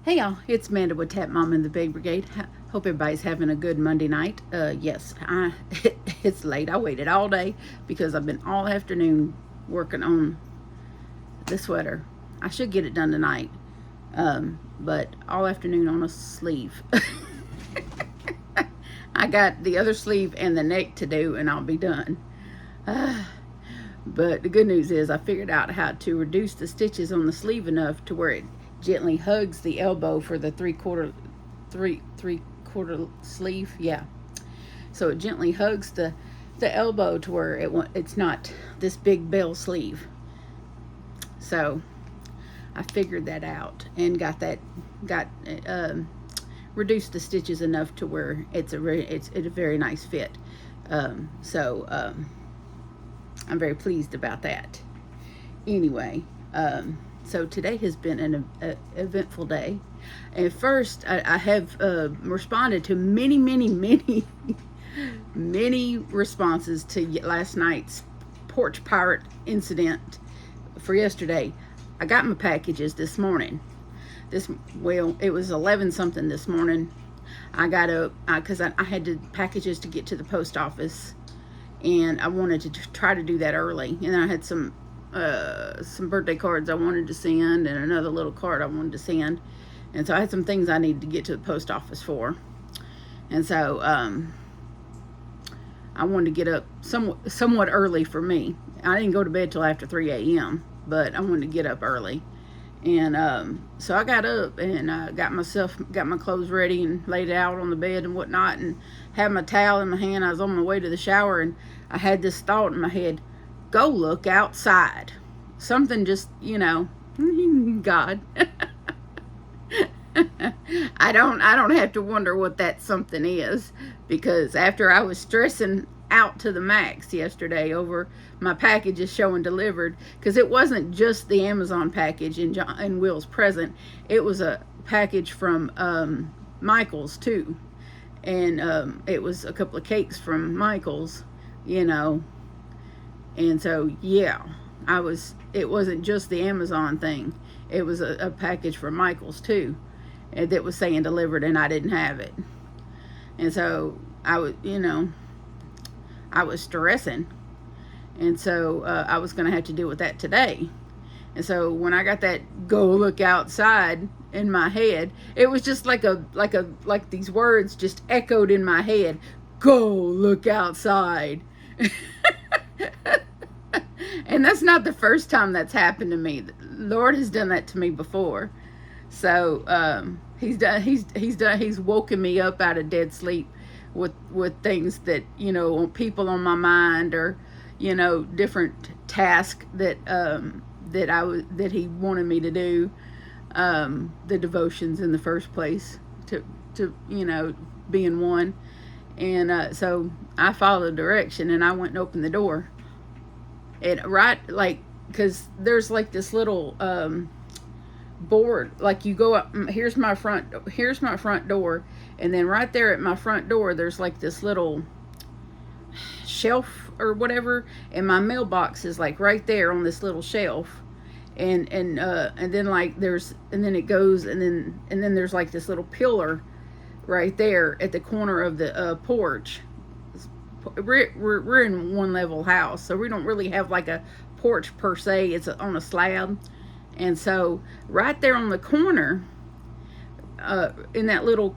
Hey y'all, it's Amanda with Tap Mom and the Big Brigade. Hope everybody's having a good Monday night. Yes, it's late. I waited all day because I've been all afternoon working on the sweater. I should get it done tonight, but all afternoon on a sleeve. I got the other sleeve and the neck to do, and I'll be done. But the good news is I figured out how to reduce the stitches on the sleeve enough to where it gently hugs the elbow for the three quarter sleeve. Yeah, so it gently hugs the elbow to where it's not this big bell sleeve. So I figured that out and reduced the stitches enough to where it's a very nice fit. I'm very pleased about that. Anyway, so today has been an eventful day. And first, I have responded to many responses to last night's porch pirate incident for yesterday. I got my packages this morning. It was 11 something this morning. I got up because I had packages to get to the post office, and I wanted to try to do that early. And then I had some birthday cards I wanted to send and another little card I wanted to send. And so I had some things I needed to get to the post office for. And so I wanted to get up somewhat early for me. I didn't go to bed till after 3 a.m., but I wanted to get up early. And so I got up and got my clothes ready and laid out on the bed and whatnot, and had my towel in my hand. I was on my way to the shower, and I had this thought in my head: go look outside. Something just, God. I don't have to wonder what that something is, because after I was stressing out to the max yesterday over my packages showing delivered, because it wasn't just the Amazon package and Will's present, it was a package from Micheals too, and it was a couple of cakes from Micheals, and so yeah, it wasn't just the Amazon thing, it was a package from Micheals too, that was saying delivered, and I didn't have it. And so I was stressing, and so I was going to have to deal with that today. And so when I got that "go look outside" in my head, it was just like these words just echoed in my head: go look outside. And that's not the first time that's happened to me. The Lord has done that to me before. So he's woken me up out of dead sleep with things that, people on my mind, or different tasks that he wanted me to do, the devotions in the first place, to being one. And so I followed direction, and I went and opened the door. And because there's like this little board, like you go up, here's my front door, and then right there at my front door there's like this little shelf or whatever, and my mailbox is like right there on this little shelf, and then it goes, and then there's like this little pillar right there at the corner of the porch. We're in one level house, so we don't really have like a porch per se. It's on a slab. And so right there on the corner, in that little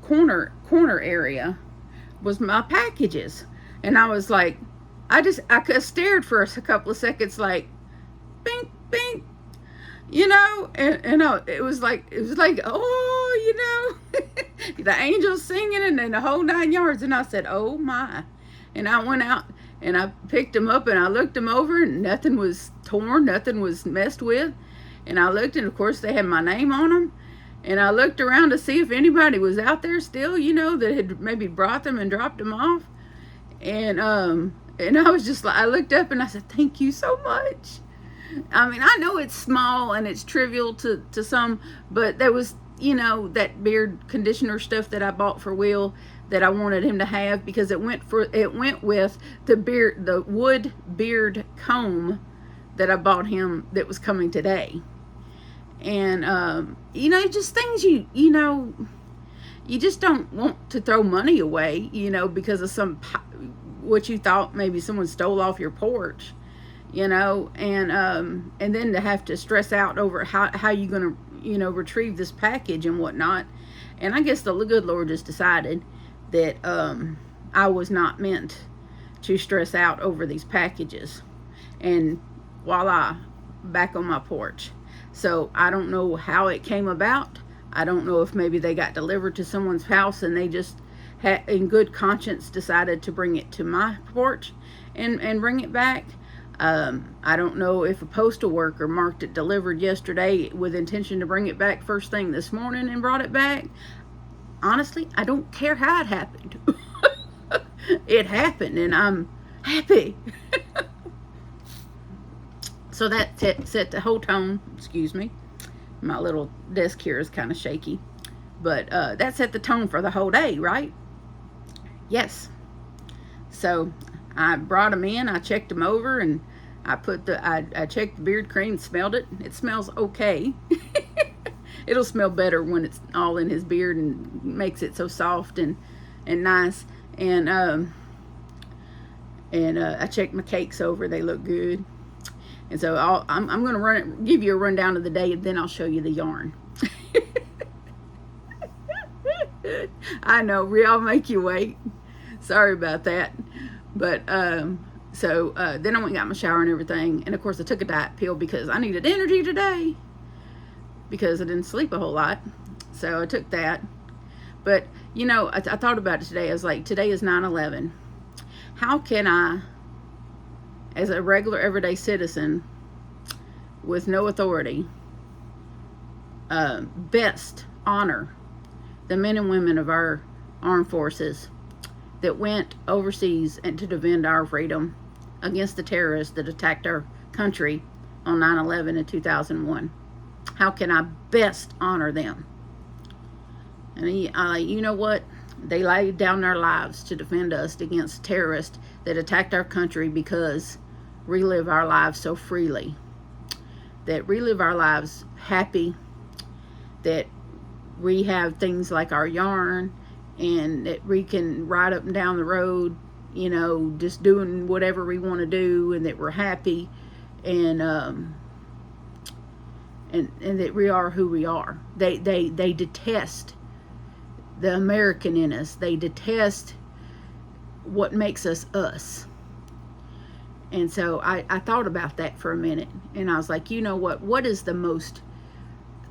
corner area, was my packages. And I was like, I stared for a couple of seconds, like, bink, bink, and it was like, oh, the angels singing and the whole 9 yards. And I said, oh my. And I went out and I picked them up and I looked them over, and nothing was torn, nothing was messed with. And I looked, and of course they had my name on them. And I looked around to see if anybody was out there still, that had maybe brought them and dropped them off. And I was just like, I looked up and I said, thank you so much. I mean, I know it's small and it's trivial to some, but there was, that beard conditioner stuff that I bought for Will that I wanted him to have, because it went with the wood beard comb that I bought him that was coming today. And you know, just things you know, you just don't want to throw money away, you know, because of what you thought maybe someone stole off your porch, you know. And then to have to stress out over how you gonna, you know, retrieve this package and whatnot. And I guess the good Lord just decided that I was not meant to stress out over these packages. And voila, back on my porch. So I don't know how it came about. I don't know if maybe they got delivered to someone's house and they just had, in good conscience, decided to bring it to my porch and bring it back. I don't know if a postal worker marked it delivered yesterday with intention to bring it back first thing this morning and brought it back. Honestly, I don't care how it happened. It happened, and I'm happy. So that set the whole tone. Excuse me. My little desk here is kind of shaky. But that set the tone for the whole day, right? Yes. So I brought them in. I checked them over, and I checked the beard cream, smelled it. It smells okay. It'll smell better when it's all in his beard and makes it so soft and nice. And I checked my cakes over. They look good. And so I'm going to give you a rundown of the day, and then I'll show you the yarn. I know, I'll make you wait. Sorry about that. But so then I went and got my shower and everything. And of course I took a diet pill because I needed energy today, because I didn't sleep a whole lot. So I took that. But you know, I thought about it today. I was like, today is 9/11. How can I, as a regular everyday citizen with no authority, best honor the men and women of our armed forces that went overseas and to defend our freedom against the terrorists that attacked our country on 9/11 in 2001? How can I best honor them? And you know what? They laid down their lives to defend us against terrorists that attacked our country, because relive our lives so freely, that relive our lives happy, that we have things like our yarn, and that we can ride up and down the road, you know, just doing whatever we want to do, and that we're happy, and that we are who we are. They detest the American in us. They detest what makes us us. And so I thought about that for a minute, and I was like, you know what is the most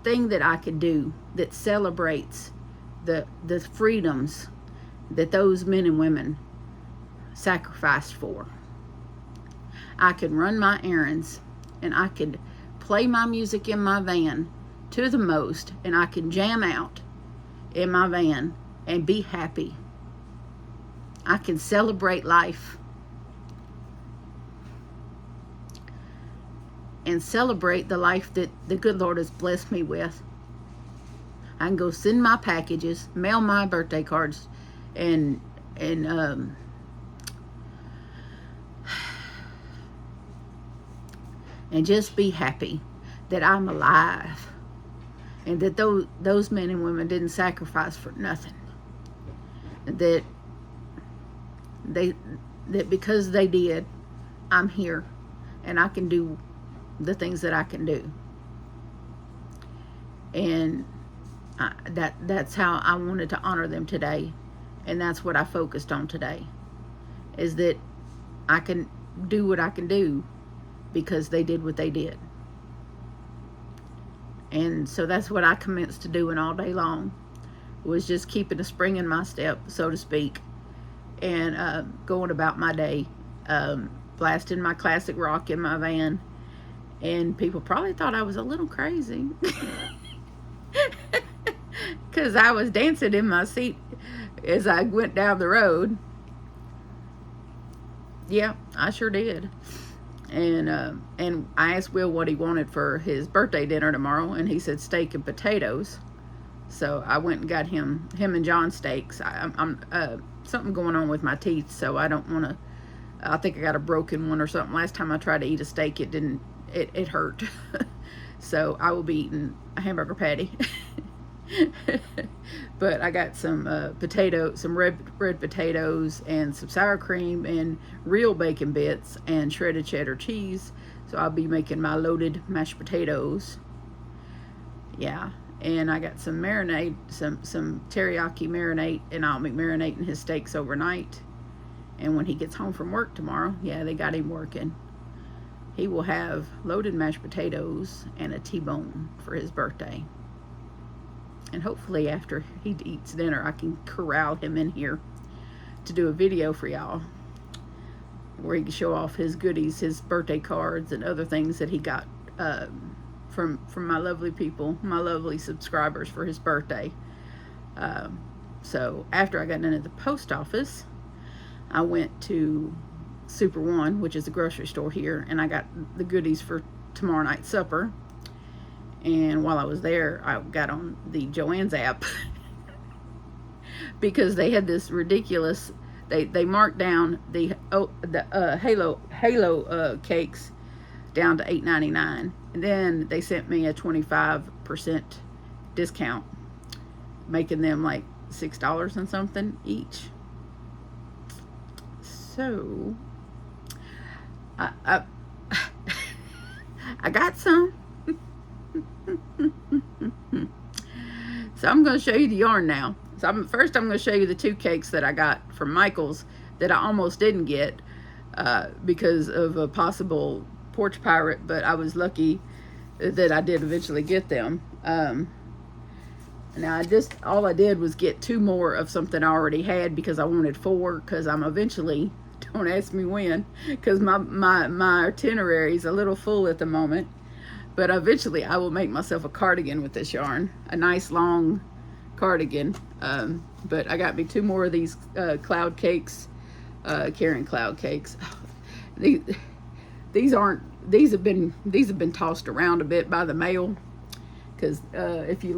thing that I could do that celebrates the freedoms that those men and women sacrificed for? I could run my errands, and I could play my music in my van to the most, and I can jam out in my van and be happy. I can celebrate life and celebrate the life that the good Lord has blessed me with. I can go send my packages, mail my birthday cards, and just be happy that I'm alive, and that those men and women didn't sacrifice for nothing. That because they did, I'm here, and I can do the things that I can do. And that's how I wanted to honor them today, and that's what I focused on today, is that I can do what I can do because they did what they did. And so that's what I commenced to doing all day long, was just keeping a spring in my step, so to speak, and going about my day, blasting my classic rock in my van. And people probably thought I was a little crazy because I was dancing in my seat as I went down the road. Yeah, I sure did. And I asked Will what he wanted for his birthday dinner tomorrow, and he said steak and potatoes. So I went and got him and John steaks. I'm something going on with my teeth, so I don't want to. I think I got a broken one or something. Last time I tried to eat a steak, it hurt. So I will be eating a hamburger patty. But I got some some red potatoes and some sour cream and real bacon bits and shredded cheddar cheese. So I'll be making my loaded mashed potatoes. Yeah, and I got some marinade, some teriyaki marinade, and I'll be marinating his steaks overnight. And when he gets home from work tomorrow, yeah, they got him working, he will have loaded mashed potatoes and a T-bone for his birthday. And hopefully after he eats dinner, I can corral him in here to do a video for y'all where he can show off his goodies, his birthday cards and other things that he got from my lovely people, my lovely subscribers for his birthday. So after I got done at the post office, I went to Super One, which is a grocery store here, and I got the goodies for tomorrow night's supper. And while I was there, I got on the Joann's app because they had this ridiculous, they marked down the Halo cakes down to $8.99, and then they sent me a 25% discount, making them like $6 and something each. So I got some. So I'm going to show you the yarn now. So first I'm going to show you the 2 cakes that I got from Michael's that I almost didn't get because of a possible porch pirate, but I was lucky that I did eventually get them. Now all I did was get 2 more of something I already had because I wanted 4, because I'm eventually, don't ask me when, because my itinerary is a little full at the moment. But eventually I will make myself a cardigan with this yarn, a nice long cardigan. But I got me 2 more of these cloud cakes, Karen cloud cakes. These have been tossed around a bit by the mail, because if you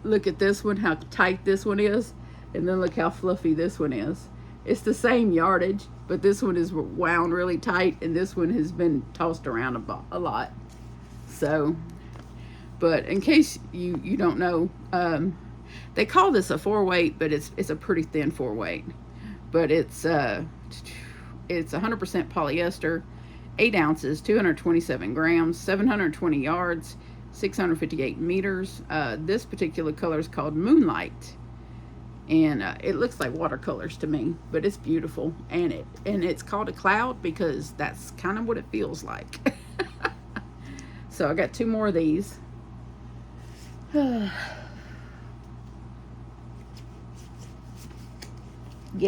look at this one, how tight this one is, and then look how fluffy this one is. It's the same yardage, but this one is wound really tight, and this one has been tossed around a lot. So, but in case you don't know, they call this a 4-weight, but it's a pretty thin 4-weight. But it's 100% polyester, 8 ounces, 227 grams, 720 yards, 658 meters. This particular color is called Moonlight. And it looks like watercolors to me, but it's beautiful. And it's called a cloud because that's kind of what it feels like. So I got 2 more of these. Get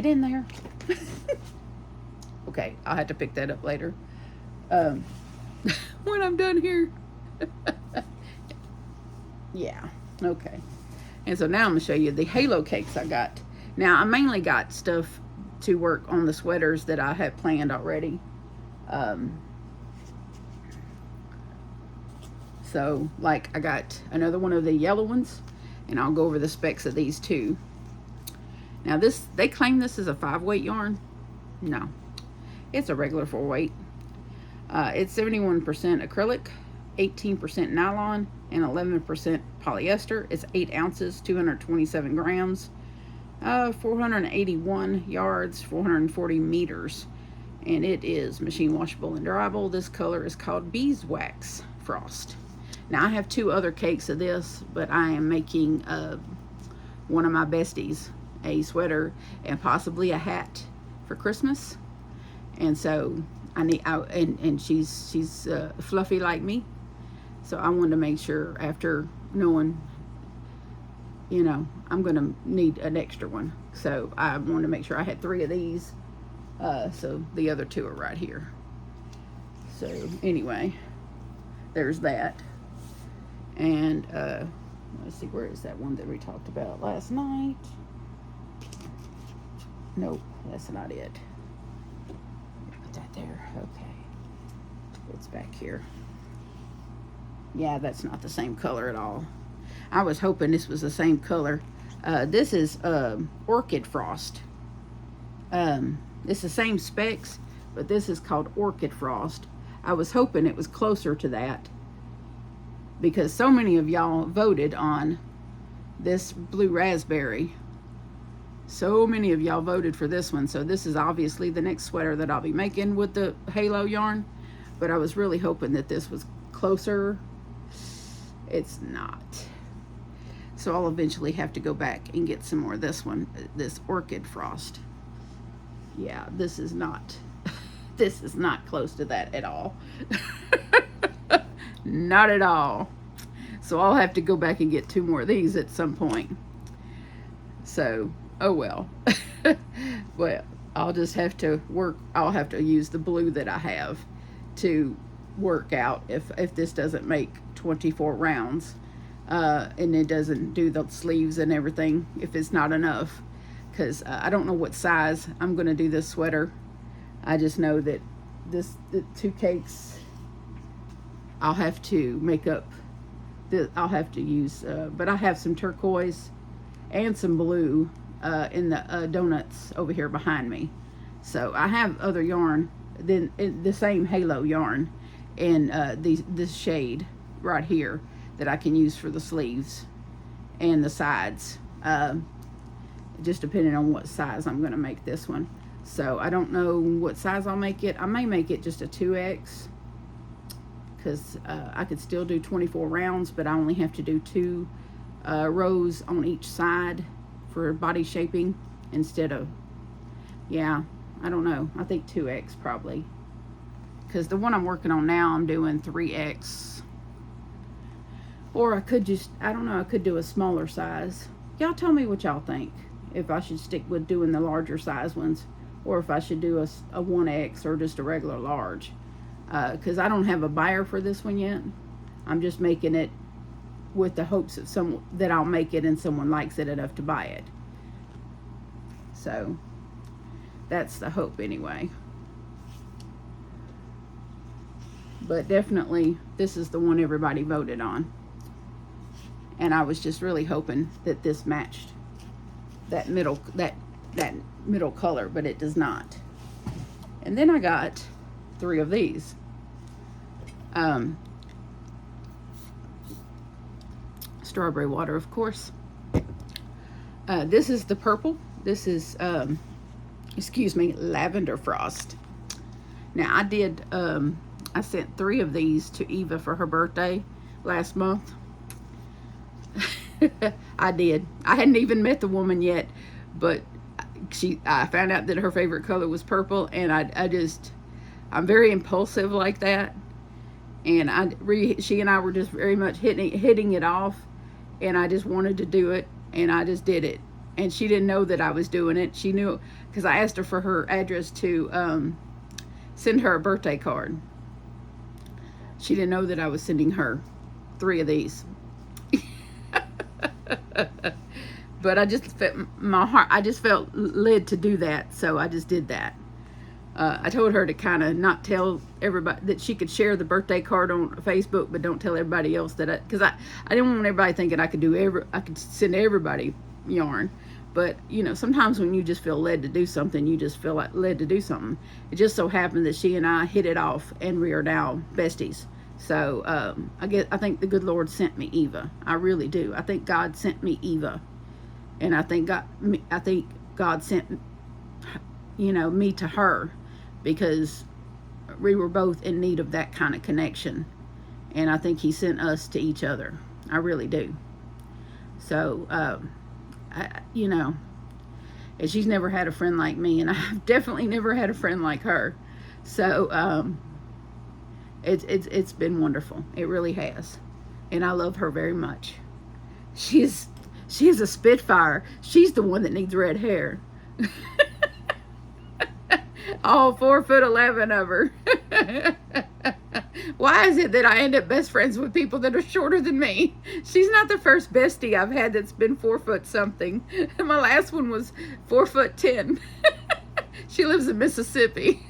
in there. Okay, I'll have to pick that up later when I'm done here. Yeah, okay. And so now I'm going to show you the halo cakes I got. Now, I mainly got stuff to work on the sweaters that I had planned already. So, like, I got another one of the yellow ones, and I'll go over the specs of these too. Now, they claim this is a 5-weight yarn. No, it's a regular 4-weight. It's 71% acrylic, 18% nylon, and 11% polyester. It's 8 ounces, 227 grams, 481 yards, 440 meters, and it is machine washable and dryable. This color is called Beeswax Frost. Now I have 2 other cakes of this, but I am making one of my besties a sweater and possibly a hat for Christmas, and so and she's fluffy like me. So I wanted to make sure, after knowing, you know, I'm going to need an extra one. So I wanted to make sure I had 3 of these. So the other 2 are right here. So anyway, there's that. And let's see, where is that one that we talked about last night? Nope, that's not it. Put that there. Okay. It's back here. Yeah, that's not the same color at all. I was hoping this was the same color. This is Orchid Frost. It's the same specs, but this is called Orchid Frost. I was hoping it was closer to that, because so many of y'all voted on this blue raspberry. So many of y'all voted for this one. So this is obviously the next sweater that I'll be making with the halo yarn. But I was really hoping that this was closer. It's not. So I'll eventually have to go back and get some more of this one, this orchid frost. Yeah, this is not, this is not close to that at all. Not at all. So I'll have to go back and get 2 more of these at some point. So, oh well. Well, I'll just have to work, I'll have to use the blue that I have to work out if this doesn't make 24 rounds and it doesn't do the sleeves and everything, if it's not enough, because I don't know what size I'm going to do this sweater. I just know that the 2 cakes I'll have to make up. I'll have to use, but I have some turquoise and some blue in the donuts over here behind me. So I have other yarn, then the same halo yarn in this shade right here that I can use for the sleeves and the sides, just depending on what size I'm going to make this one. So I don't know what size I'll make it. I may make it just a 2X, because I could still do 24 rounds, but I only have to do 2 rows on each side for body shaping instead of, yeah, I don't know. I think 2X probably, because the one I'm working on now, I'm doing 3X. Or I could just, I don't know, I could do a smaller size. Y'all tell me what y'all think. If I should stick with doing the larger size ones, or if I should do a 1X or just a regular large. Because I don't have a buyer for this one yet. I'm just making it with the hopes of that I'll make it and someone likes it enough to buy it. So that's the hope anyway. But definitely this is the one everybody voted on. And I was just really hoping that this matched that middle color, but it does not. And then I got 3 of these. Strawberry water, of course. This is the purple. This is excuse me, lavender frost. Now I sent 3 of these to Eva for her birthday last month. I did. I hadn't even met the woman yet, but I found out that her favorite color was purple, and I'm very impulsive like that, and she and I were just very much hitting it off, and I just wanted to do it, and I just did it. And she didn't know that I was doing it. She knew because I asked her for her address to send her a birthday card. She didn't know that I was sending her 3 of these. But I just felt led to do that, so I just did that. I told her to kind of not tell everybody, that she could share the birthday card on Facebook, but don't tell everybody else that because I didn't want everybody thinking I could send everybody yarn. But you know, sometimes when you just feel led to do something, you just feel like led to do something. It just so happened that she and I hit it off, and we are now besties. So I think the good Lord sent me Eva. I really do. I think God sent me Eva, and I think God sent me to her, because we were both in need of that kind of connection, and I think He sent us to each other. I really do. So and she's never had a friend like me, and I've definitely never had a friend like her. So it's been wonderful. It really has, and I love her very much. She is a spitfire. She's the one that needs red hair. All 4'11" of her. Why is it that I end up best friends with people that are shorter than me? She's not the first bestie I've had that's been 4 foot something. My last one was 4'10". She lives in Mississippi.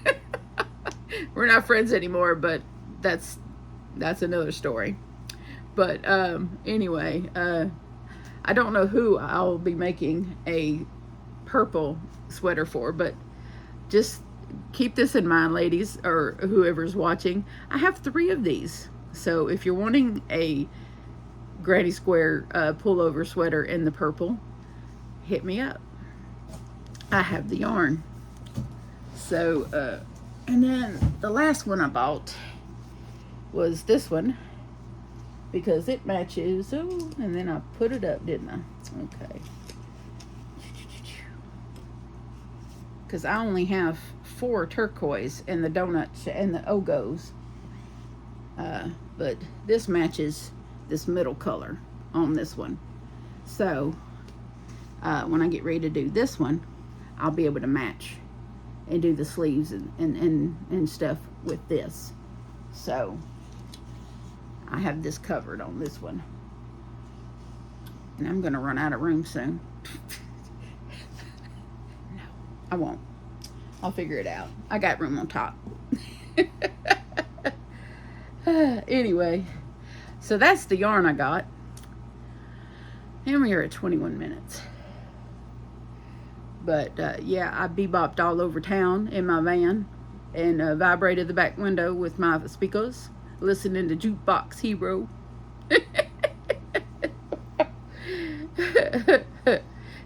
We're not friends anymore, but that's another story. But anyway, I don't know who I'll be making a purple sweater for, but just keep this in mind, ladies, or whoever's watching. I have 3 of these. So if you're wanting a granny square pullover sweater in the purple, hit me up. I have the yarn. So, and then the last one I bought was this one, because it matches. Oh, and then I put it up, didn't I? Okay. Because I only have 4 turquoise and the donuts and the Ogos. But this matches this middle color on this one. So when I get ready to do this one, I'll be able to match and do the sleeves and stuff with this. So I have this covered on this one. And I'm going to run out of room soon. No, I won't. I'll figure it out. I got room on top. Anyway, so that's the yarn I got. And we are at 21 minutes. But yeah, I bebopped all over town in my van and vibrated the back window with my speakers, listening to Jukebox Hero.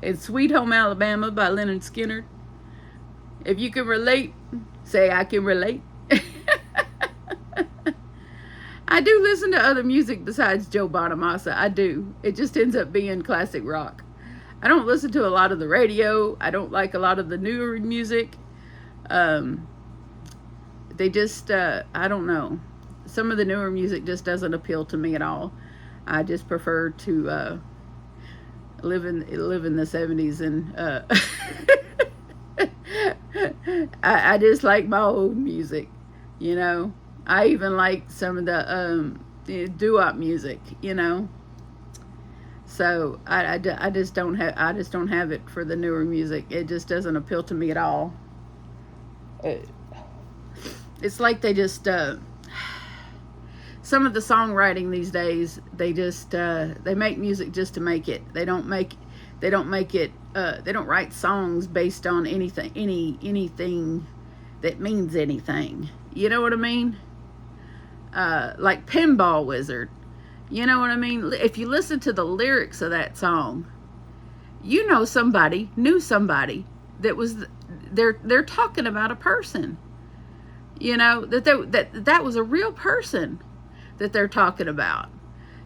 And Sweet Home Alabama by Leonard Skinner. If you can relate, say I can relate. I do listen to other music besides Joe Bonamassa. I do. It just ends up being classic rock. I don't listen to a lot of the radio. I don't like a lot of the newer music. They just, I don't know. Some of the newer music just doesn't appeal to me at all. I just prefer to live in the 70s, and I just like my old music, you know. I even like some of the doo-wop music, you know. So I just don't have it for the newer music. It just doesn't appeal to me at all. It's like they just some of the songwriting these days, they just they make music just to make it. They don't write songs based on anything that means anything. You know what I mean? Like Pinball Wizard. You know what I mean? If you listen to the lyrics of that song, you know somebody knew somebody that was they're talking about a person. You know, that was a real person that they're talking about.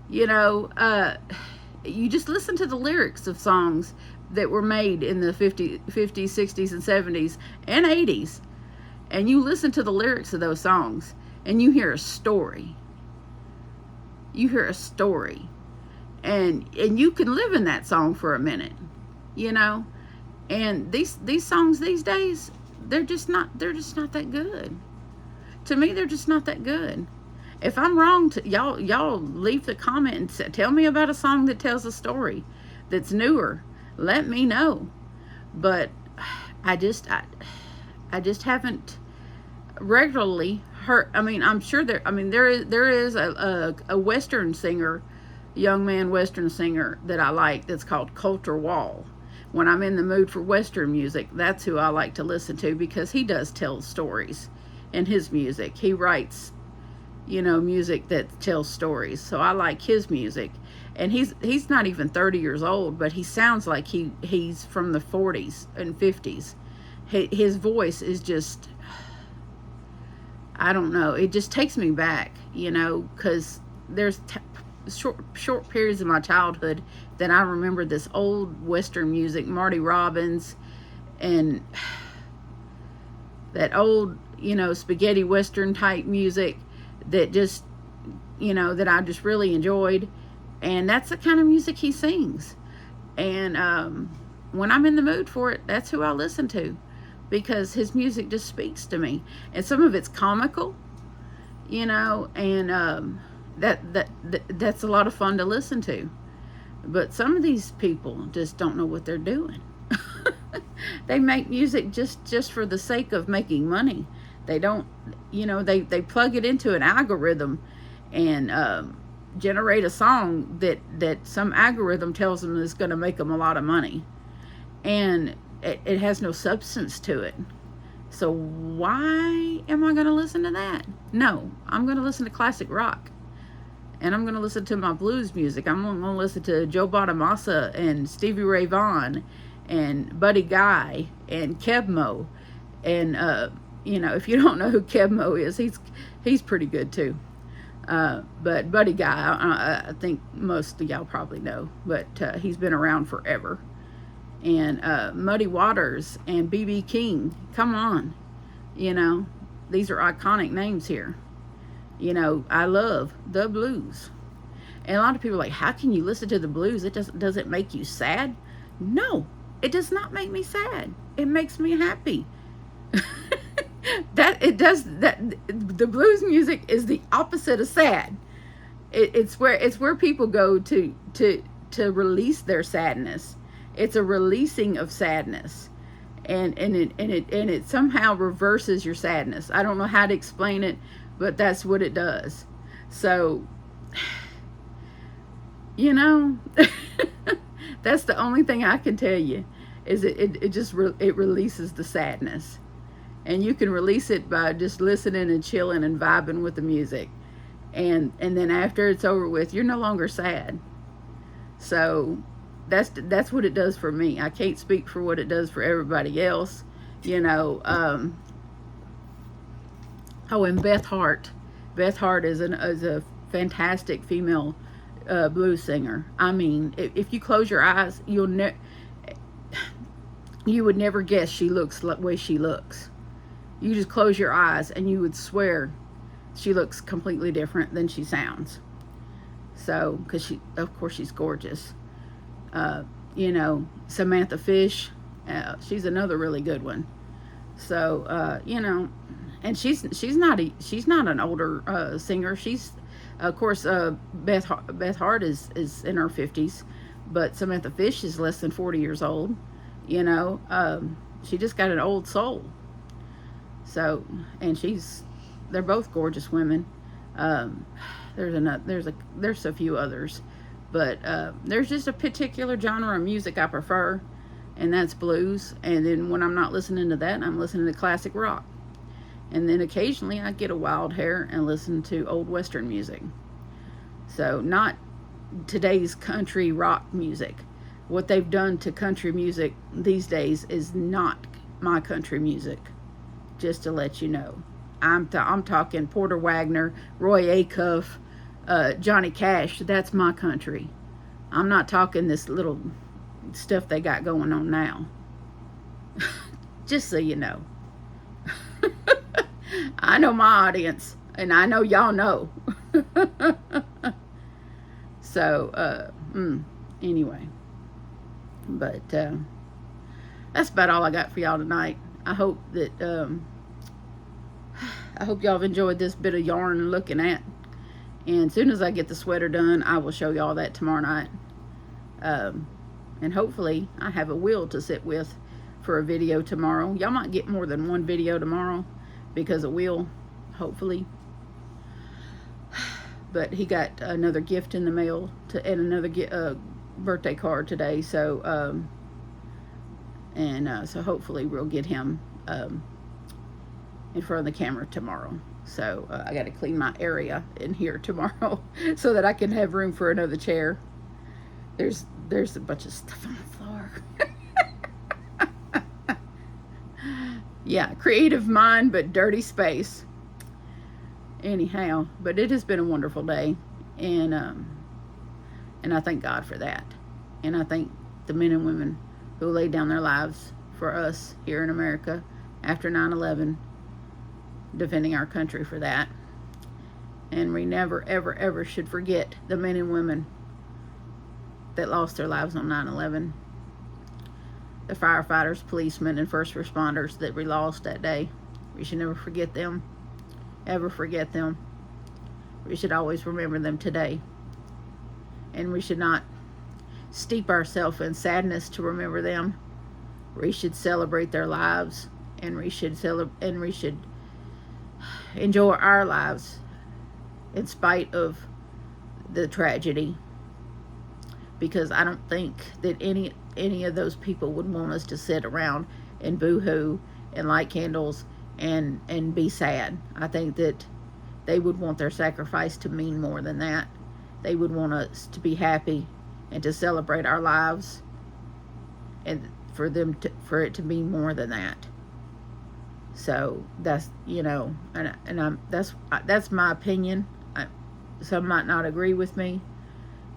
You know, you just listen to the lyrics of songs that were made in the 50s, 60s, and 70s, and 80s. And you listen to the lyrics of those songs, and you hear a story. You hear a story. And you can live in that song for a minute, you know. And these songs these days, they're just not that good. To me, they're just not that good. If I'm wrong, y'all leave the comment and tell me about a song that tells a story that's newer. Let me know. But I just haven't regularly heard. I mean, I'm sure there is a Western singer, young man Western singer that I like, that's called Coulter Wall. When I'm in the mood for Western music, that's who I like to listen to, because he does tell stories in his music. He writes, you know, music that tells stories. So I like his music. And he's not even 30 years old, but he sounds like he's from the 40s and 50s. His voice is just, I don't know, it just takes me back, you know, because there's short periods of my childhood that I remember this old Western music, Marty Robbins, and that old, you know, spaghetti Western type music that just, you know, that I just really enjoyed. And that's the kind of music he sings. And when I'm in the mood for it, that's who I listen to, because his music just speaks to me. And some of it's comical, you know, and that's a lot of fun to listen to. But some of these people just don't know what they're doing. They make music just for the sake of making money. They don't, you know, they plug it into an algorithm and generate a song that some algorithm tells them is going to make them a lot of money. And it has no substance to it. So why am I going to listen to that? No, I'm going to listen to classic rock. And I'm going to listen to my blues music. I'm going to listen to Joe Bonamassa and Stevie Ray Vaughan and Buddy Guy and Kebmo. And, you know, if you don't know who Kebmo is, he's pretty good too. But Buddy Guy, I think most of y'all probably know, but he's been around forever. And Muddy Waters and B.B. King, come on. You know, these are iconic names here. You know, I love the blues. And a lot of people are like, how can you listen to the blues? Does it make you sad? No, it does not make me sad. It makes me happy. The blues music is the opposite of sad. It's where people go to release their sadness. It's a releasing of sadness. And it somehow reverses your sadness. I don't know how to explain it, but that's what it does. So, you know, that's the only thing I can tell you, is it releases the sadness. And you can release it by just listening and chilling and vibing with the music. And then after it's over with, you're no longer sad. So that's what it does for me. I can't speak for what it does for everybody else. You know, oh, and Beth Hart. Beth Hart is a fantastic female blues singer. I mean, if you close your eyes, you would never guess she looks the way she looks. You just close your eyes and you would swear she looks completely different than she sounds. So, because of course she's gorgeous. You know, Samantha Fish, she's another really good one. So, you know, and she's not an older singer. She's, of course, Beth Hart is in her 50s, but Samantha Fish is less than 40 years old. You know, she just got an old soul. So, and they're both gorgeous women. There's a few others, but there's just a particular genre of music I prefer, and that's blues. And then when I'm not listening to that, I'm listening to classic rock. And then occasionally I get a wild hair and listen to old Western music. So not today's country rock music. What they've done to country music these days is not my country music. Just to let you know, I'm talking Porter Wagner, Roy Acuff, Johnny Cash. That's my country. I'm not talking this little stuff they got going on now. Just so you know. I know my audience, and I know y'all know. So, anyway. But that's about all I got for y'all tonight. I hope that y'all have enjoyed this bit of yarn looking at. And as soon as I get the sweater done, I will show y'all that tomorrow night. And hopefully I have a wheel to sit with for a video tomorrow. Y'all might get more than one video tomorrow because a wheel, hopefully. But he got another gift in the mail and another birthday card today. So, so hopefully we'll get him in front of the camera tomorrow. So I got to clean my area in here tomorrow so that I can have room for another chair. There's a bunch of stuff on the floor. Yeah, creative mind, but dirty space. Anyhow, but it has been a wonderful day, and I thank God for that. And I thank the men and women who laid down their lives for us here in America after 9/11, defending our country for that. And we never, ever, ever should forget the men and women that lost their lives on 9/11. The firefighters, policemen, and first responders that we lost that day. We should never forget them. Ever forget them. We should always remember them today. And we should not steep ourselves in sadness to remember them. We should celebrate their lives, and we should enjoy our lives in spite of the tragedy. Because I don't think that any of those people would want us to sit around and boo-hoo and light candles and be sad. I think that they would want their sacrifice to mean more than that. they would want us to be happy and to celebrate our lives, and for it to be more than that. So that's, that's my opinion. Some might not agree with me,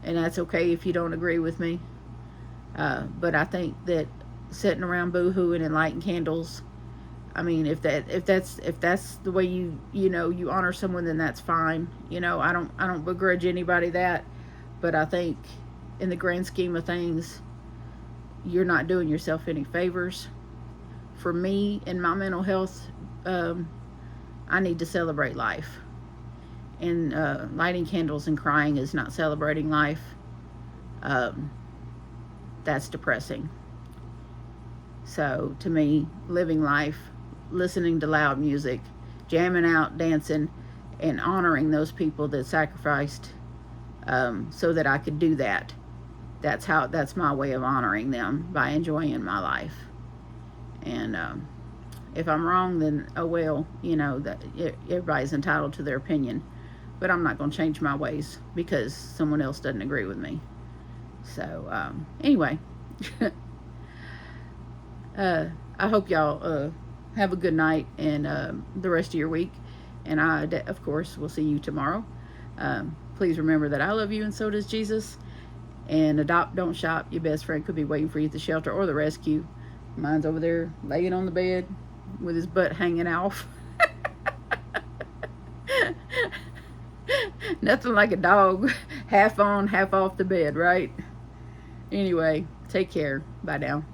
and that's okay if you don't agree with me. But I think that sitting around boo-hooing and lighting candles, I mean, if that's the way you honor someone, then that's fine. I don't begrudge anybody that, but I think in the grand scheme of things, you're not doing yourself any favors. For me and my mental health, I need to celebrate life. And lighting candles and crying is not celebrating life. That's depressing. So to me, living life, listening to loud music, jamming out, dancing, and honoring those people that sacrificed so that I could do that. That's my way of honoring them, by enjoying my life. And if I'm wrong, then oh well, that everybody's entitled to their opinion. But I'm not going to change my ways because someone else doesn't agree with me. So anyway, I hope y'all have a good night and the rest of your week. And I, of course, will see you tomorrow. Please remember that I love you and so does Jesus. And adopt, don't shop. Your best friend could be waiting for you at the shelter or the rescue. Mine's over there laying on the bed with his butt hanging off. Nothing like a dog half on, half off the bed, right? Anyway, take care. Bye now.